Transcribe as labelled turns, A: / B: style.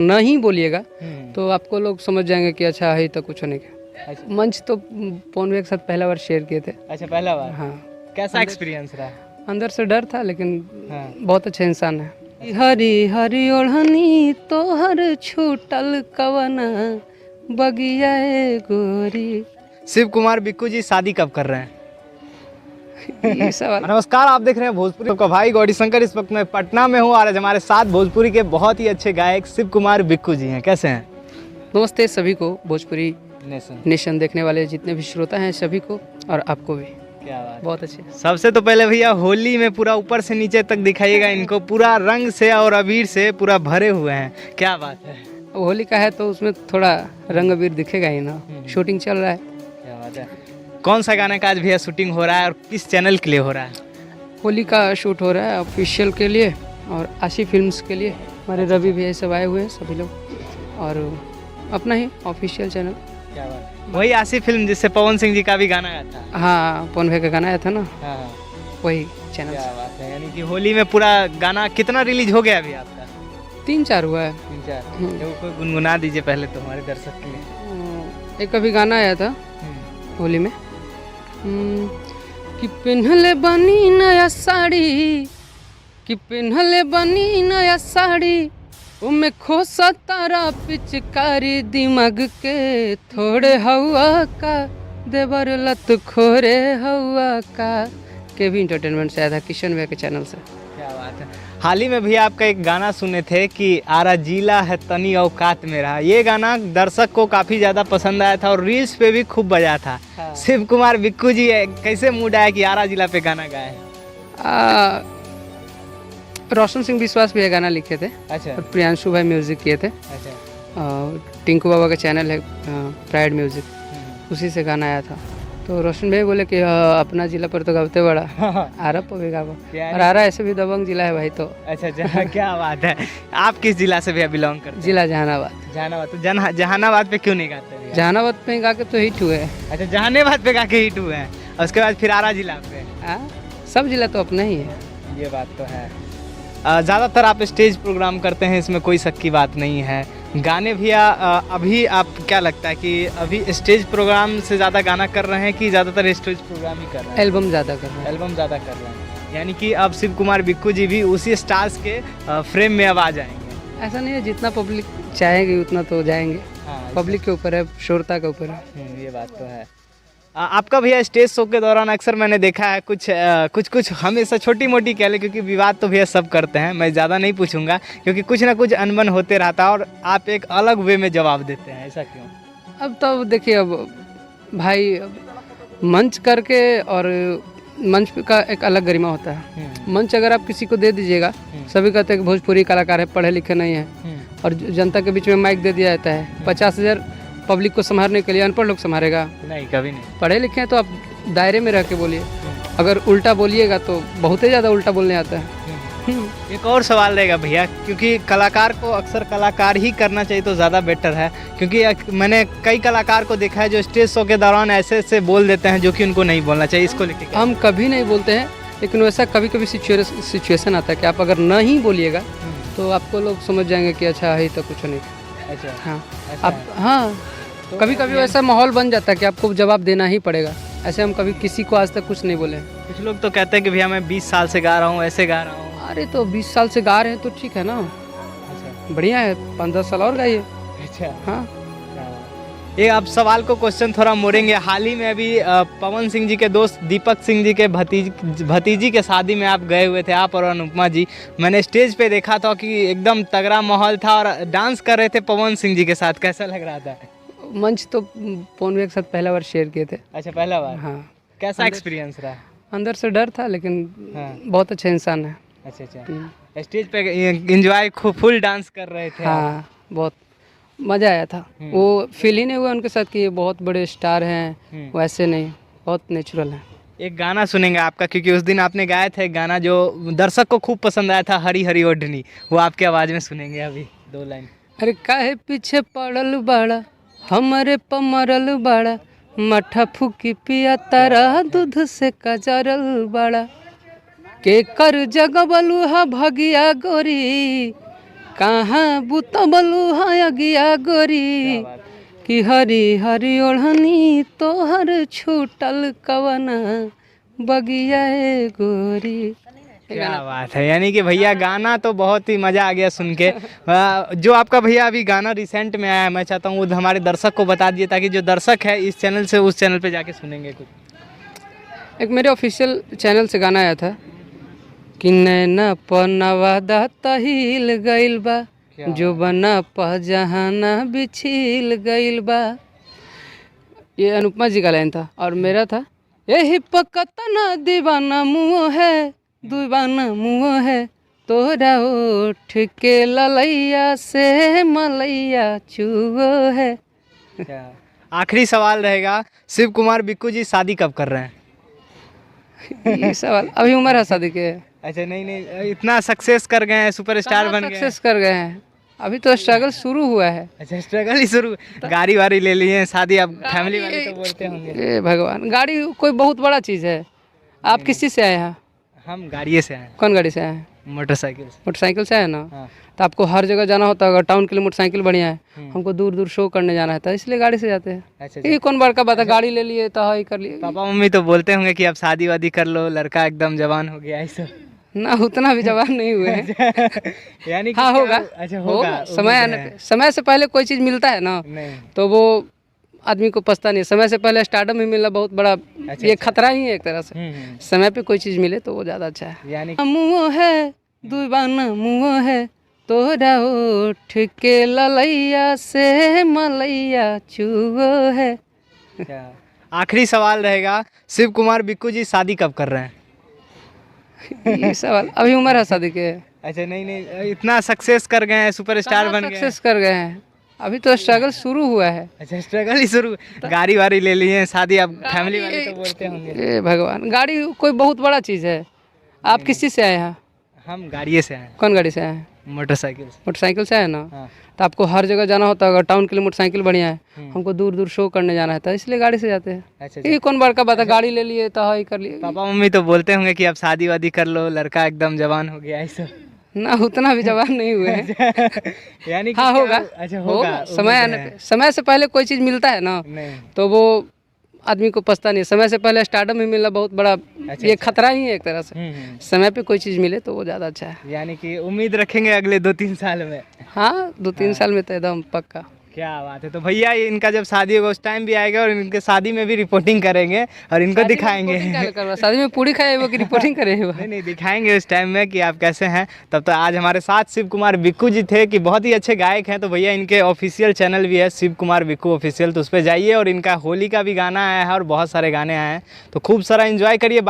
A: नहीं बोलिएगा तो आपको लोग समझ जाएंगे कि अच्छा है तो कुछ होने का।
B: अच्छा।
A: मंच तो पवन भैया के साथ पहला बार शेयर किए थे।
B: अच्छा, पहला बार।
A: हाँ,
B: कैसा एक्सपीरियंस रहा?
A: अंदर से डर था लेकिन
B: हाँ।
A: बहुत अच्छा इंसान है। हरी हरी ओढ़नी तोहर छूटल कवन बगिया गोरी।
B: शिव कुमार बिक्कू जी शादी कब कर रहे हैं?
A: ये सवाल
B: नमस्कार, आप देख रहे हैं भोजपुरी का भाई गौरी शंकर। इस वक्त मैं पटना में हूँ और आज हमारे साथ भोजपुरी के बहुत ही अच्छे गायक शिव कुमार बिक्कू जी हैं। कैसे हैं?
A: नमस्ते सभी को, भोजपुरी
B: नेशन।
A: नेशन देखने वाले जितने भी श्रोता हैं सभी को और आपको भी।
B: क्या बात।
A: बहुत अच्छे।
B: सबसे तो पहले भैया होली में पूरा ऊपर से नीचे तक दिखाइएगा इनको, पूरा रंग से और अबीर से पूरा भरे हुए हैं। क्या बात है।
A: होली का है तो उसमें थोड़ा रंग अबीर दिखेगा ही ना। शूटिंग चल रहा है।
B: क्या बात है। कौन सा गाना का आज भैया शूटिंग हो रहा है और किस चैनल के लिए हो रहा है?
A: होली का शूट हो रहा है ऑफिशियल के लिए और आशी फिल्म्स के लिए। हमारे रवि भैया सब आए हुए हैं सभी लोग और अपना ही ऑफिशियल चैनल।
B: क्या बात। वही आशी फिल्म जिससे पवन सिंह जी का भी गाना आया था।
A: हाँ, पवन भैया का गाना आया था ना,
B: हाँ।
A: वही चैनल।
B: क्या बात है। यानी कि होली में पूरा गाना कितना रिलीज हो गया अभी आपका?
A: 3-4 हुआ है।
B: 3-4। कोई गुनगुना दीजिए पहले तो हमारे दर्शक के लिए।
A: एक अभी गाना आया था होली में कि पिन्हले बनी नया साड़ी, कि पिन्हले बनी नया साड़ी, उमे खोसा तारा पिचकारी दिमाग के थोड़े हवा का देवर लत खोरे हवा का। के भी इंटरटेनमेंट से आया था किशन भैया के चैनल से।
B: क्या बात है। हाल ही में भी आपका एक गाना सुने थे कि आरा जिला है तनी औकात में रहा। ये गाना दर्शक को काफ़ी ज़्यादा पसंद आया था और रील्स पे भी खूब बजा था। हाँ। शिव कुमार बिक्कू जी कैसे मूड आया कि आरा जिला पे गाना गाए?
A: रोशन सिंह विश्वास भी ये गाना लिखे थे। अच्छा। और प्रियांशु भाई म्यूजिक किए थे। अच्छा। टिंकू बाबा का चैनल है प्राइड म्यूजिक, उसी से गाना आया था। तो रोशन भाई बोले कि अपना जिला पर तो गाते बड़ा आरा पर भी गाओ, और आरा ऐसे भी दबंग जिला है भाई तो।
B: अच्छा। क्या बात है। आप किस जिला से भैया बिलोंग करते हैं?
A: जिला जहानाबाद।
B: जहानाबाद। तो जहानाबाद पे क्यों नहीं गाते?
A: जहानाबाद पे गा के तो हिट हुए।
B: अच्छा, जहानाबाद पे गा के हिट हुए हैं और उसके बाद फिर आरा जिला पे।
A: सब जिला तो अपना ही है।
B: ये बात तो है। ज़्यादातर आप स्टेज प्रोग्राम करते हैं, इसमें कोई शक की बात नहीं है। गाने भी अभी आप क्या लगता है कि अभी स्टेज प्रोग्राम से ज़्यादा गाना कर रहे हैं कि ज़्यादातर स्टेज प्रोग्राम ही कर रहे हैं?
A: एल्बम ज़्यादा कर रहे हैं।
B: एल्बम ज़्यादा कर रहे हैं, यानी कि अब शिव कुमार बिक्कू जी भी उसी स्टार्स के फ्रेम में अब आ जाएंगे।
A: ऐसा नहीं है, जितना पब्लिक चाहेगी उतना तो जाएंगे। हाँ, पब्लिक के ऊपर है, श्रोता के ऊपर है।
B: ये बात तो है। आपका भैया स्टेज शो के दौरान अक्सर मैंने देखा है कुछ हमेशा छोटी मोटी कह ले, क्योंकि विवाद तो भैया सब करते हैं, मैं ज़्यादा नहीं पूछूंगा क्योंकि कुछ ना कुछ अनबन होते रहता है और आप एक अलग वे में जवाब देते हैं, ऐसा क्यों?
A: अब तो देखिए, अब भाई मंच करके और मंच का एक अलग गरिमा होता है। मंच अगर आप किसी को दे दीजिएगा, सभी कहते हैं कि भोजपुरी कलाकार है, पढ़े लिखे नहीं है, और जनता के बीच में माइक दे दिया जाता है। 50,000 पब्लिक को संभालने के लिए अनपढ़ लोग संभालेगा? नहीं, कभी नहीं। पढ़े लिखे हैं तो आप दायरे में रह के बोलिए। अगर उल्टा बोलिएगा तो बहुत ही ज़्यादा उल्टा बोलने आता है।
B: एक और सवाल रहेगा भैया, क्योंकि कलाकार को अक्सर कलाकार ही करना चाहिए तो ज़्यादा बेटर है, क्योंकि मैंने कई कलाकार को देखा है जो स्टेज शो के दौरान ऐसे बोल देते हैं जो कि उनको नहीं बोलना चाहिए। इसको लेकर
A: हम कभी नहीं बोलते हैं, लेकिन वैसा कभी कभी सिचुएशन आता है कि आप अगर नहीं बोलिएगा तो आपको लोग समझ जाएंगे कि अच्छा है तो कुछ नहीं। अच्छा। हाँ, आप हाँ, तो कभी कभी वैसा माहौल बन जाता है कि आपको जवाब देना ही पड़ेगा। ऐसे हम कभी किसी को आज तक कुछ नहीं बोले।
B: कुछ लोग तो कहते हैं कि भैया मैं 20 साल से गा रहा हूँ, ऐसे गा रहा हूँ।
A: अरे तो 20 साल से गा रहे हैं तो ठीक है ना। अच्छा, बढ़िया है, 5-10 साल और गाइए। अच्छा। हाँ,
B: ये आप सवाल को क्वेश्चन थोड़ा मोड़ेंगे। हाल ही में अभी पवन सिंह जी के दोस्त दीपक सिंह जी के भतीजी के शादी में आप गए हुए थे, आप और अनुपमा जी। मैंने स्टेज पे देखा था कि एकदम तगड़ा माहौल था और डांस कर रहे थे पवन सिंह जी के साथ। कैसा लग रहा था?
A: मंच तो पवन भैया के साथ पहला बार शेयर किए थे।
B: अच्छा, पहला बार। हाँ। कैसा एक्सपीरियंस रहा? अंदर
A: से डर था लेकिन बहुत अच्छा इंसान है।
B: अच्छा। स्टेज पे एंजॉय खूब फुल डांस कर रहे थे?
A: हाँ, बहुत मज़ा आया था। वो फील ही नहीं हुआ उनके साथ कि ये बहुत बड़े स्टार हैं, वैसे नहीं, बहुत नेचुरल है।
B: एक गाना सुनेंगे आपका, क्योंकि उस दिन आपने गाया था एक गाना जो दर्शक को खूब पसंद आया था, हरी हरी ओढ़नी, वो आपके आवाज़ में सुनेंगे अभी 2 लाइन।
A: अरे काहे पीछे पड़ल बाड़ा, हमारे पमरल बाड़ा, मठा फूकी पिया तारा दूध से कजरल बाड़ा, के कर जगबलू हा भगिया गोरी, कहाँ बुतबलू है गिया गोरी कि हरी हरी ओढ़नी तोहर छूटल कवना बगिया गोरी।
B: क्या बात है, यानी कि भैया गाना तो बहुत ही मज़ा आ गया सुन के। जो आपका भैया अभी गाना रिसेंट में आया है, मैं चाहता हूँ वो हमारे दर्शक को बता दिए ताकि जो दर्शक है इस चैनल से उस चैनल पे जाके सुनेंगे कुछ।
A: एक मेरे ऑफिशियल चैनल से गाना आया था कि नैना पनवा तहिल गइल बा जो बना पहजहाना बिछिल गइल बा। ये अनुपमा जी का लाइन था और मेरा था यही पकतना दीवाना मुँह है दीवाना मुँह है तोरा ओठ के ललैया से मलैया चुओ है।
B: आखिरी सवाल रहेगा, शिव कुमार बिक्कू जी शादी कब कर रहे हैं?
A: ये सवाल अभी उम्र है शादी के।
B: अच्छा, नहीं, इतना सक्सेस कर गए हैं, सुपरस्टार बन गए हैं।
A: सक्सेस कर गए हैं, अभी तो स्ट्रगल शुरू हुआ है।
B: अच्छा, स्ट्रगल ही शुरू। गाड़ी वाड़ी ले लिए हैं, शादी अब फैमिली वाले तो बोलते होंगे।
A: ए भगवान, गाड़ी कोई बहुत बड़ा चीज़ है। आप किस चीज़ से आए हैं?
B: हम गाड़िए से आए हैं।
A: कौन गाड़ी से आए हैं?
B: मोटरसाइकिल से।
A: मोटरसाइकिल से आए ना?
B: हाँ।
A: तो आपको हर जगह जाना होता है, अगर टाउन के लिए मोटरसाइकिल बढ़िया है, हमको दूर दूर शो करने जाना है तो इसलिए गाड़ी से जाते हैं।
B: अच्छा,
A: ये कौन बड़का बात है, गाड़ी ले लिए तो हाँ कर लिए।
B: पापा मम्मी तो बोलते होंगे कि अब शादी वादी कर लो, लड़का एकदम जवान हो गया ऐसा।
A: ना उतना भी जवान नहीं हुए हैं।
B: यानी कि
A: हाँ होगा।
B: अच्छा होगा,
A: समय आने पे। समय से पहले कोई चीज़ मिलता है ना
B: नहीं।
A: तो वो आदमी को पछता नहीं। समय से पहले स्टार्टअप में मिलना बहुत बड़ा ये खतरा ही है एक तरह से। समय पे कोई चीज़ मिले तो वो ज़्यादा अच्छा है।
B: यानी
A: मुँह है दीवाना मुँह है तोरा ओठ के ललैया से मलैया चुओ है।
B: आखिरी सवाल रहेगा, शिव कुमार बिक्कू जी शादी कब कर रहे हैं?
A: ये सवाल अभी उम्र है शादी के।
B: अच्छा, नहीं, इतना सक्सेस कर गए हैं, सुपरस्टार बन गए हैं।
A: सक्सेस कर गए हैं, अभी तो स्ट्रगल शुरू हुआ है।
B: अच्छा, स्ट्रगल ही शुरू। गाड़ी वाड़ी ले लिए हैं, शादी अब फैमिली वाले तो बोलते होंगे।
A: ए भगवान, गाड़ी कोई बहुत बड़ा चीज़ है। आप किस चीज़ से आए हैं?
B: हम गाड़िए से आए हैं।
A: कौन गाड़ी से आए हैं?
B: मोटरसाइकिल से।
A: मोटरसाइकिल से आए ना?
B: हाँ।
A: तो आपको हर जगह जाना होता है, अगर टाउन के लिए मोटरसाइकिल बढ़िया है, हमको दूर दूर शो करने जाना है तो इसलिए गाड़ी से जाते हैं।
B: अच्छा,
A: ये कौन बड़का बात है, गाड़ी ले लिए तो हाँ कर लिए।
B: पापा मम्मी तो बोलते होंगे कि अब शादी वादी कर लो, लड़का एकदम जवान हो गया ऐसा।
A: ना उतना भी जवान नहीं हुए हैं।
B: यानी कि
A: हाँ होगा।
B: अच्छा होगा,
A: समय आने पे। समय से पहले कोई चीज़ मिलता है ना
B: नहीं।
A: तो वो आदमी को पछता नहीं। समय से पहले स्टार्टअप में मिलना बहुत बड़ा ये खतरा ही है एक तरह से। समय पे कोई चीज़ मिले तो वो ज़्यादा अच्छा है।
B: यानी कि उम्मीद रखेंगे अगले 2-3 साल में।
A: हाँ 2-3 साल में तो एकदम पक्का।
B: क्या बात है। तो भैया ये इनका जब शादी होगा उस टाइम भी आएगा और इनके शादी में भी रिपोर्टिंग करेंगे और इनको दिखाएंगे।
A: शादी में पूरी खाए वो की रिपोर्टिंग करे वो।
B: नहीं, दिखाएंगे उस टाइम में कि आप कैसे हैं। तब तो आज हमारे साथ शिव कुमार बिक्कू जी थे कि बहुत ही अच्छे गायक हैं। तो भैया इनके ऑफिशियल चैनल भी है शिव कुमार बिक्कू ऑफिशियल, तो उस पर जाइए और इनका होली का भी गाना आया है और बहुत सारे गाने आए हैं, तो खूब सारा एंजॉय करिए।